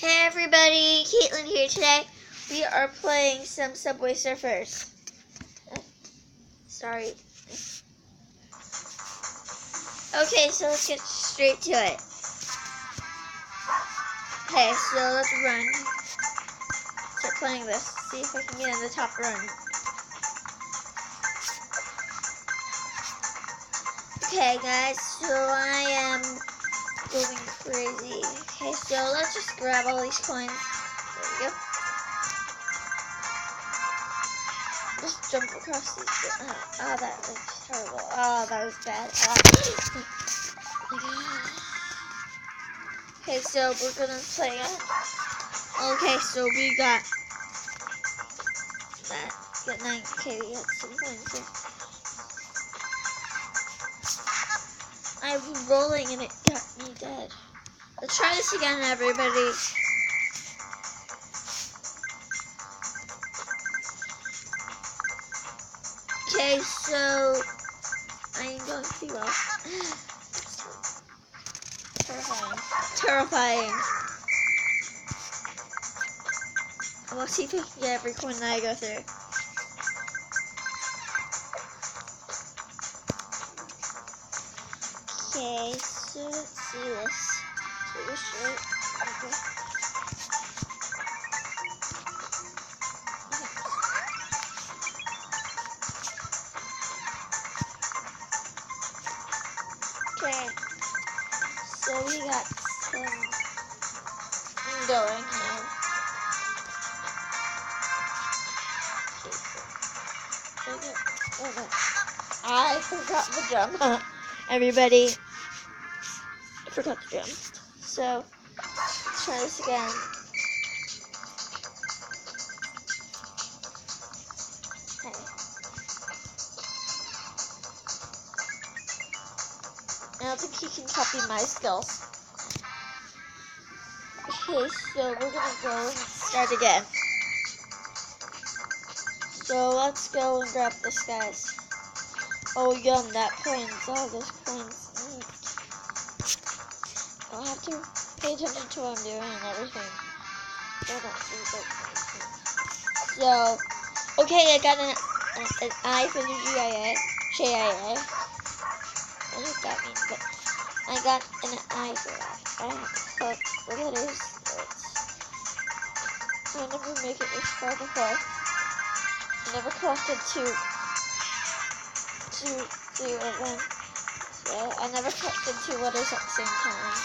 Hey everybody, Caitlin here today. We are playing some Subway Surfers. Sorry. Okay, so let's get straight to it. Okay, so let's run. Start playing this. See if I can get in the top run. Okay guys, so I am going crazy. Okay, so let's just grab all these coins. There we go. Just jump across these. Oh, that was terrible. Oh, that was bad. Okay, so we're gonna play it. Okay, so we got that. Got 9. Okay, we got some coins here. I was rolling and it got me dead. Let's try this again, everybody. Okay, so I'm going to do well. Terrifying. Terrifying. I will see if I can get every coin that I go through. Okay, so let's see this. So go straight. Okay. Okay, so we got some going here. Okay. I forgot the jump. Everybody, I forgot the jump. So, let's try this again. Okay. I don't think he can copy my skills. Okay, so we're gonna go and start again. So let's go and grab this, guys. Oh, yum, that coins, all those coins. I'll have to pay attention to what I'm doing and everything. So, okay, I got an I for the JIA. What does that mean? But I got an I for that. I have to put the letters. I never make it this far before. I never collected two of them. So I never collected 2 letters at the same time.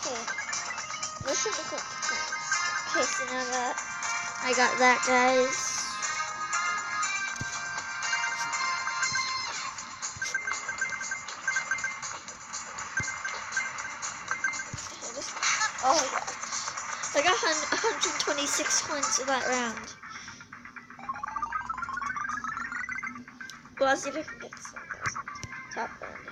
Okay. This should be quick. Okay, so now that I got that, guys. Oh my god. I got 126 points in that round. Well, let's see if I can get this 1,000. Top round.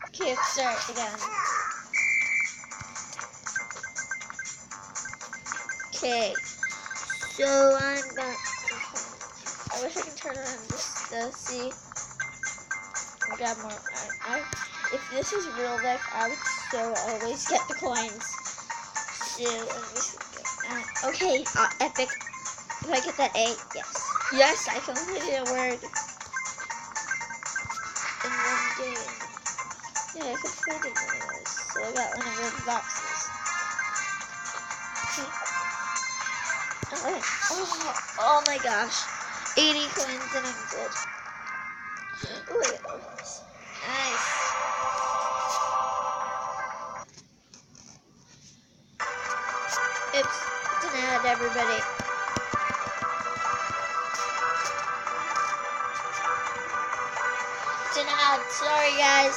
Okay, let's start again. Okay, so I'm back. I wish I could turn around just to see. Grab more. If this is real life, I would so always get the coins. So, okay, epic. If I get that A, yes. Yes, I completed a word in one game. Yeah, I completed one of those. So I got one of those boxes. Okay. Oh my gosh. 80 coins and I'm good. Ooh, I got those. Nice. Oops, it's an ad, everybody. It's an ad. Sorry, guys.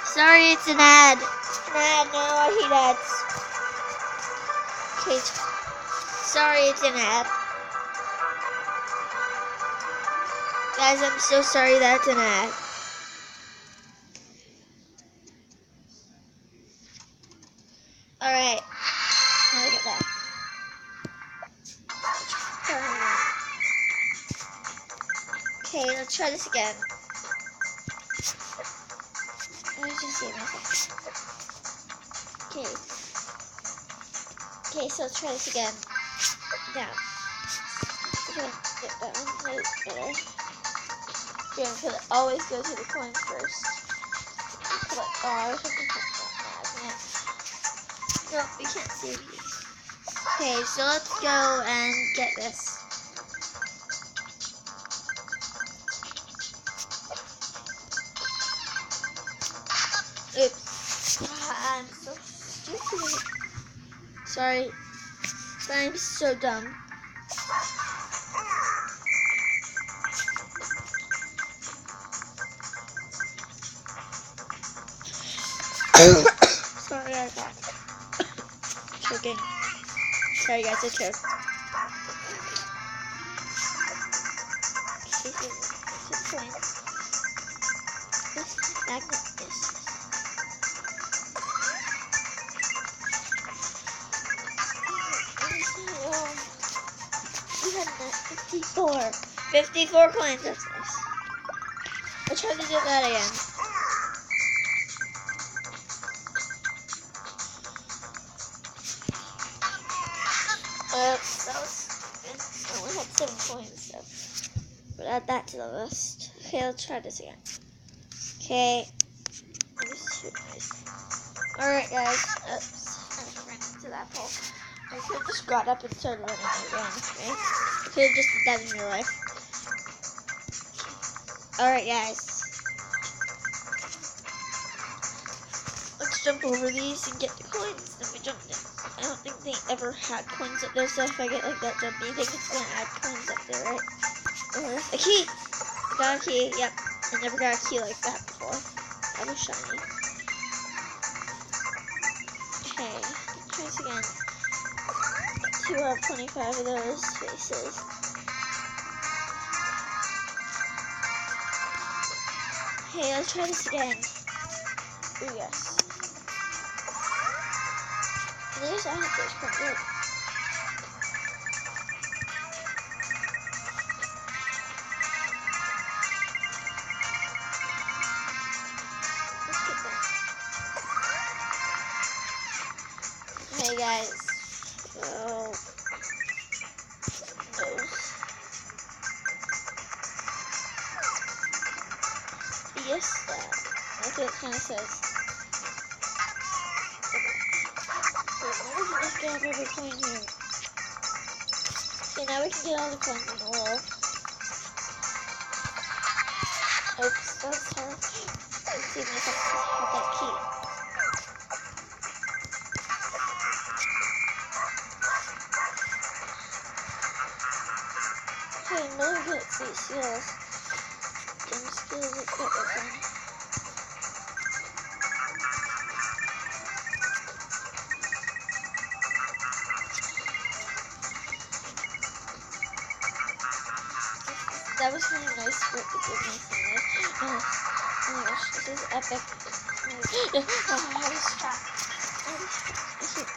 Sorry, it's an ad. An ad. No, I hate ads. Okay. Sorry, it's an ad. Guys, I'm so sorry that's an ad. Alright. Now look at that. Okay, let's try this again. Let me just see myself. Okay. Okay, so let's try this again. Down. Okay, get that one. Better. Always go to the coin first. Oh, I wish I could put that. No, we can't see. Okay, so let's go and get this. Oops. I'm so stupid. Sorry. I'm so dumb. Sorry, I got choking. Sorry, guys, I choked. This is point. This magnet is. We had 54. 54 coins, that's nice. I'll try to do that again. That was good. I only had 7 coins, so we'll add that to the list. Okay, let's try this again. Okay. Alright, guys. Oops. I ran into that pole. I could have just got up and started running again, right? Could have just did that in real life. Alright, guys. Let's jump over these and get the coins. Then we jumped in. I don't think they ever had coins up there, so if I get like that jumpy, I think it's gonna add coins up there, right? Oh, a key! I got a key, yep. I never got a key like that before. That was shiny. Okay, let's try this again. 2 out of 25 of those faces. Okay, let's try this again. Ooh, yes. There's quite good. Let's get that. Hey guys, so those. Yes, that's what it kind of says. Let's grab every coin here. Okay, now we can get all the coins in the world. Oops, that's hard. Let's see if I have that key. Okay, I'm really good at these skills. Some skills at that one. That was really nice for it to give me some life. Oh my gosh, this is epic. I was trapped. I should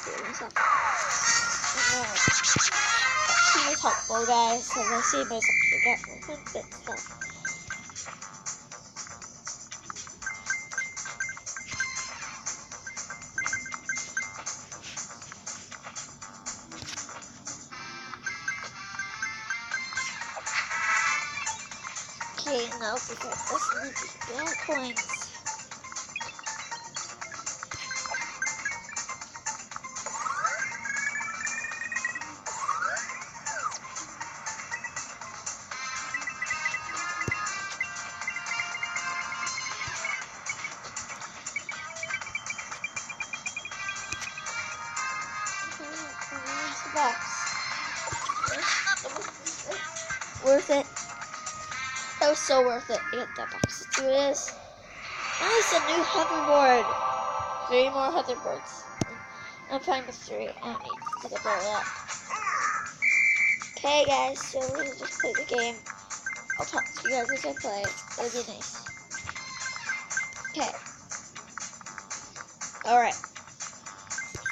do it myself. She was helpful, guys, so let's see if I forget one bit stuff. Okay, now we got this many coins. Box. Worth it. That was so worth it. I got that box. Let's see what it is. Nice, a new hoverboard. 3 more hoverboards. I'm fine with 3. I don't need to get better that. Okay, guys, so we're gonna just play the game. I'll talk to you guys as I play. It'll be nice. Okay. Alright.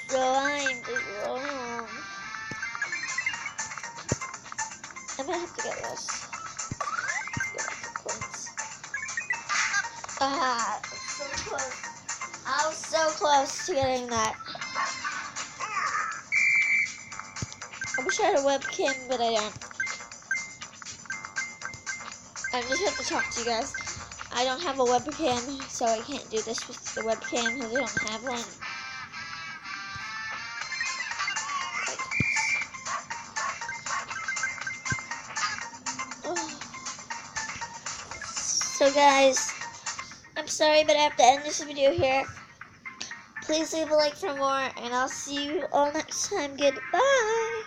So I'm just rolling along. I'm gonna have to get this. Ah, so close. I was so close to getting that. I wish I had a webcam, but I don't. I just have to talk to you guys. I don't have a webcam, so I can't do this with the webcam because I don't have one. Oh. So guys, I'm sorry, but I have to end this video here. Please leave a like for more, and I'll see you all next time. Goodbye.